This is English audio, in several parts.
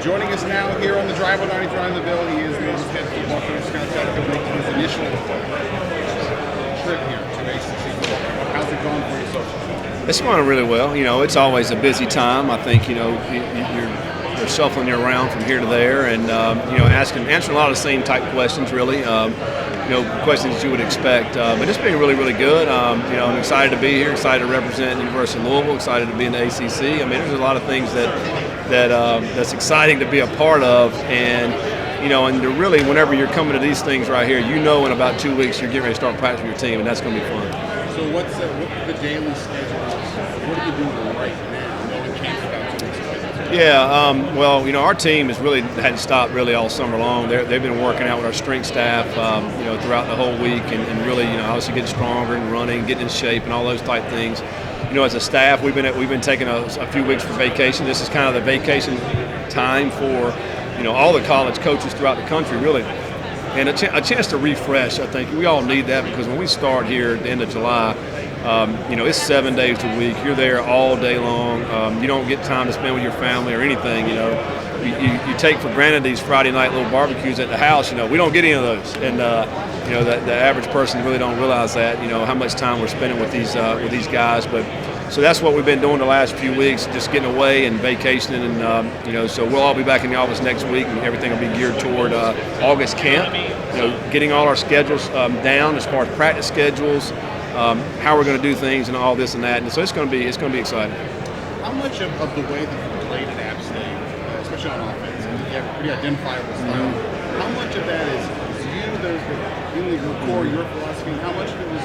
Joining us now here on the drive on 93.9 The Ville, he is Louisville's head football coach, Scott Satterfield, making his initial trip here to ACC. How's it going for you so far? It's going really well. It's always a busy time. I think, you're shuffling you around from here to there and, answering a lot of the same type questions, really. Questions that you would expect. But it's been really, really good. I'm excited to be here, excited to represent the University of Louisville, excited to be in the ACC. There's a lot of things that's exciting to be a part of. And really, whenever you're coming to these things right here, in about 2 weeks you're getting ready to start practicing with your team, and that's going to be fun. So what's the daily schedule? What are you doing right now? Knowing camp's about 2 weeks away. Yeah, our team has really hadn't stopped really all summer long. They've been working out with our strength staff, throughout the whole week, and really, obviously getting stronger and running, getting in shape, and all those type things. As a staff, we've been taking a few weeks for vacation. This is kind of the vacation time for, all the college coaches throughout the country, really, and a chance to refresh. I think we all need that because when we start here at the end of July, it's 7 days a week. You're there all day long. You don't get time to spend with your family or anything. You take for granted these Friday night little barbecues at the house. We don't get any of those, and the average person really don't realize that. How much time we're spending with these guys. But so that's what we've been doing the last few weeks, just getting away and vacationing, and so we'll all be back in the office next week, and everything will be geared toward August camp. Getting all our schedules down as far as practice schedules. How we're going to do things and all this and that, and so it's going to be exciting. How much of the way that you played at App State, especially on offense, and you have a pretty identifiable style, how much of that is you, your core, your philosophy, and how much of it was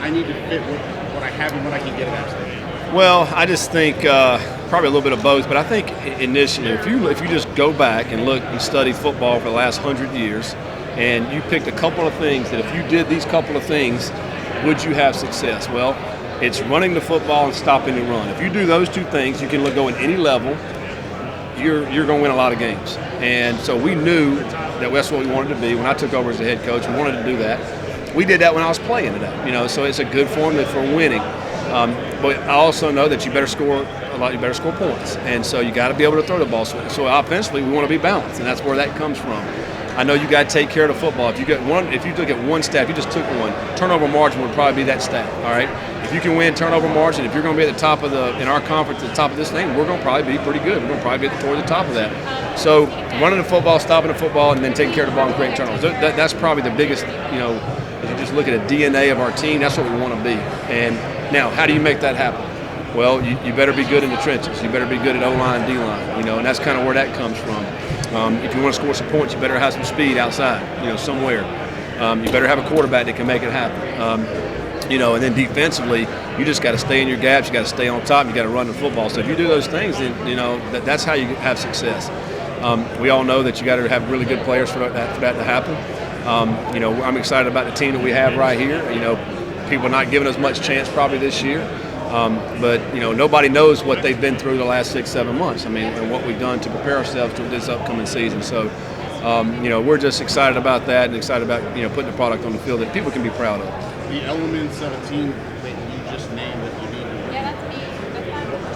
I need to fit what I have and what I can get at App State? Well, I just think probably a little bit of both, but I think initially, if you just go back and look and study football for the last 100 years, and you picked a couple of things that if you did these couple of things, would you have success? Well, it's running the football and stopping the run. If you do those two things, you can go at any level. You're going to win a lot of games. And so we knew that that's what we wanted to be. When I took over as the head coach, we wanted to do that. We did that when I was playing today. So it's a good formula for winning. But I also know that you better score points. And so you got to be able to throw the ball. So offensively, we want to be balanced, and that's where that comes from. I know you got to take care of the football. If you look at one stat, if you just took one, turnover margin would probably be that stat. All right. If you can win turnover margin, if you're going to be at the top in our conference, at the top of this thing, we're going to probably be pretty good. We're going to probably be toward the top of that. So running the football, stopping the football, and then taking care of the ball and creating turnovers. That's probably the biggest. If you just look at the DNA of our team, that's what we want to be. And now, how do you make that happen? Well, you better be good in the trenches. You better be good at O-line, D-line. And that's kind of where that comes from. If you want to score some points, you better have some speed outside, somewhere. You better have a quarterback that can make it happen. And then defensively, you just got to stay in your gaps. You got to stay on top. You got to run the football. So if you do those things, then that's how you have success. We all know that you got to have really good players for that to happen. I'm excited about the team that we have right here. People are not giving us much chance probably this year. But nobody knows what they've been through the last 6-7 months. And what we've done to prepare ourselves for this upcoming season. So, we're just excited about that and excited about putting the product on the field that people can be proud of. The elements of a team that you just named that you need to win. Yeah, that's me.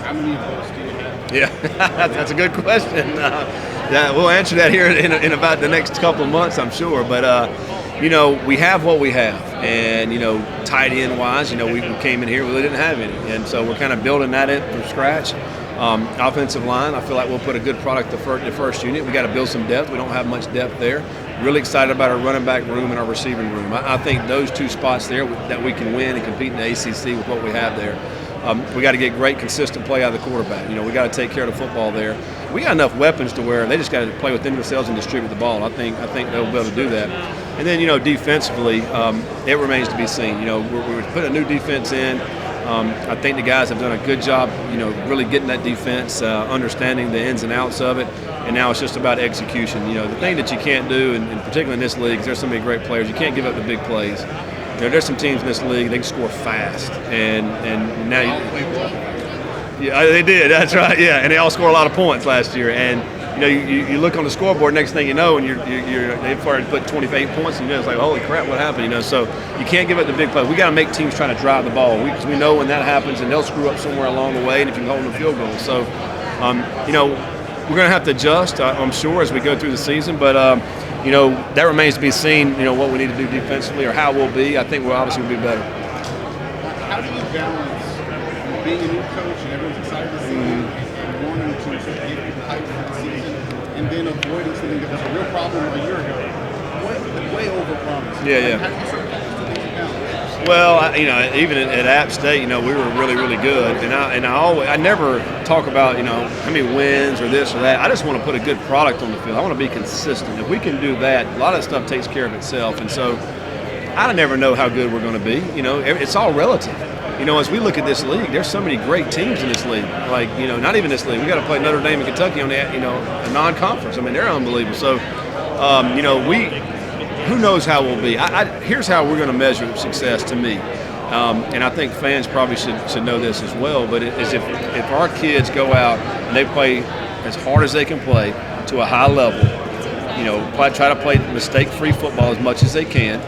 How many of those do you have? Yeah, that's a good question. Yeah, we'll answer that here in about the next couple of months, I'm sure. But we have what we have, and tight end wise, we came in here, we really didn't have any, and so we're kind of building that in from scratch. Offensive line, I feel like we'll put a good product the first unit. We got to build some depth. We don't have much depth there. Really excited about our running back room and our receiving room. I think those two spots there that we can win and compete in the ACC with what we have there. We got to get great, consistent play out of the quarterback. We got to take care of the football there. We got enough weapons to where they just got to play within themselves and distribute the ball. I think they'll be able to do that. And then defensively, it remains to be seen. We're putting a new defense in. I think the guys have done a good job, really getting that defense, understanding the ins and outs of it, and now it's just about execution. The thing that you can't do, and particularly in this league, there's so many great players, you can't give up the big plays. There's some teams in this league, they can score fast, and now yeah, they did. That's right. Yeah, and they all scored a lot of points last year, and you look on the scoreboard, next thing you know, and they've already put 28 points, and it's like, holy crap, what happened? So you can't give up the big play. We got to make teams trying to drive the ball, because we know when that happens, and they'll screw up somewhere along the way, and if you can hold them to field goal. So, we're going to have to adjust, I'm sure, as we go through the season. But that remains to be seen. What we need to do defensively or how we'll be. I think we'll obviously be better. How do you balance being a new coach and everyone's excited to see you and wanting to sort of get people hyped for the season, and then avoiding something that was a real problem a year ago? Way over promise. Yeah. How do you sort of balance the things balance? Well, even at App State, we were really, really good, and I never talk about how many wins or this or that. I just want to put a good product on the field. I want to be consistent. If we can do that, a lot of that stuff takes care of itself. And so, I never know how good we're going to be. It's all relative. As we look at this league, there's so many great teams in this league. Like, not even this league. We got to play Notre Dame and Kentucky on the, a non-conference. I mean, they're unbelievable. So, who knows how we'll be? Here's how we're going to measure success to me, and I think fans probably should know this as well. But is if our kids go out and they play as hard as they can play to a high level, try to play mistake-free football as much as they can,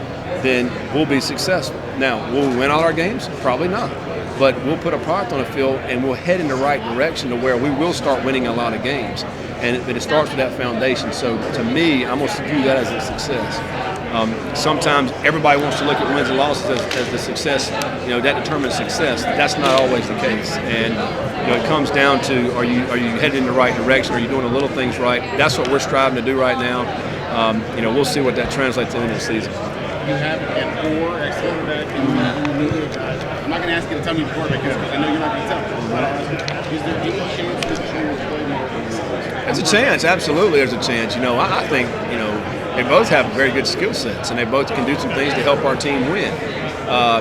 then we'll be successful. Now, will we win all our games? Probably not. But we'll put a product on the field and we'll head in the right direction to where we will start winning a lot of games. But it starts with that foundation. So to me, I'm going to view that as a success. Sometimes everybody wants to look at wins and losses as the success, that determines success. That's not always the case. And it comes down to are you heading in the right direction? Are you doing the little things right? That's what we're striving to do right now. We'll see what that translates into the season. You have an or at quarterback and you need a guy. I'm not going to ask you to tell me the quarterback because I know you're not going to tell me. But is there any chance that you will play more? There's a chance. Absolutely, there's a chance. I think they both have very good skill sets and they both can do some things to help our team win. I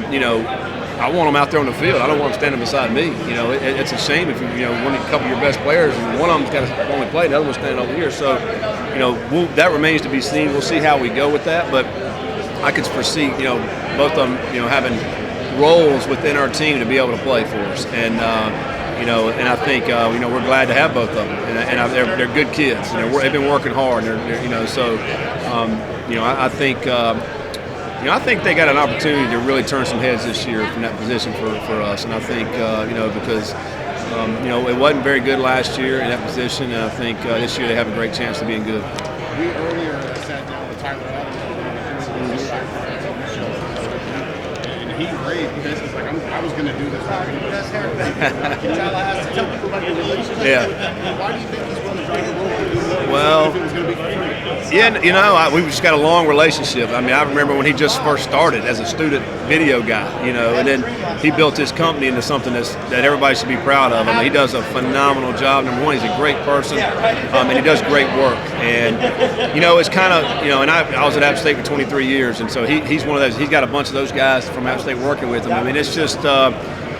want them out there on the field. I don't want them standing beside me. It's a shame if one of a couple of your best players and one of them's got to only play, the other one's standing over here. So, that remains to be seen. We'll see how we go with that, but I could foresee, both of them, having roles within our team to be able to play for us, and I think we're glad to have both of them, and they're good kids. They've been working hard. I think. I think they got an opportunity to really turn some heads this year from that position for us, and I think because it wasn't very good last year in that position, and I think this year they have a great chance to being good. We earlier sat down with Tyler Adams. And he raved. He basically was like, I was going to do this. Tell people about your relationship. Yeah. Why do you think he's willing to drive the role? Well, if it was going to be for free? Yeah, we just got a long relationship. I mean, I remember when he just first started as a student video guy, and then he built his company into something that everybody should be proud of. I mean, he does a phenomenal job. Number one, he's a great person, and he does great work. And, it's kind of, and I was at App State for 23 years, and so he's one of those, he's got a bunch of those guys from App State working with him. I mean, it's just,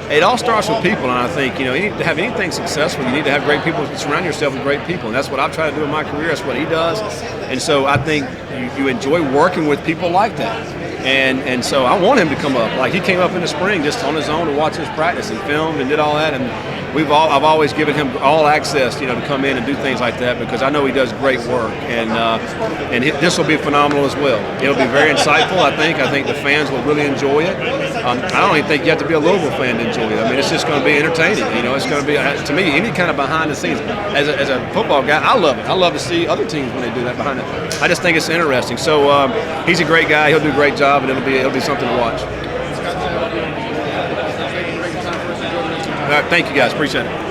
it all starts with people, and I think, you need to have anything successful, you need to have great people, surround yourself with great people, and that's what I've tried to do in my career, that's what he does, and so I think you enjoy working with people like that, and so I want him to come up, like he came up in the spring just on his own to watch us practice and filmed and did all that, and I've always given him all access, to come in and do things like that because I know he does great work, and this will be phenomenal as well. It'll be very insightful, I think. I think the fans will really enjoy it. I don't even think you have to be a Louisville fan to enjoy it. I mean, it's just going to be entertaining. It's going to be, to me, any kind of behind the scenes. As a football guy, I love it. I love to see other teams when they do that behind it. I just think it's interesting. So he's a great guy. He'll do a great job, and it'll be something to watch. All right, thank you guys. Appreciate it.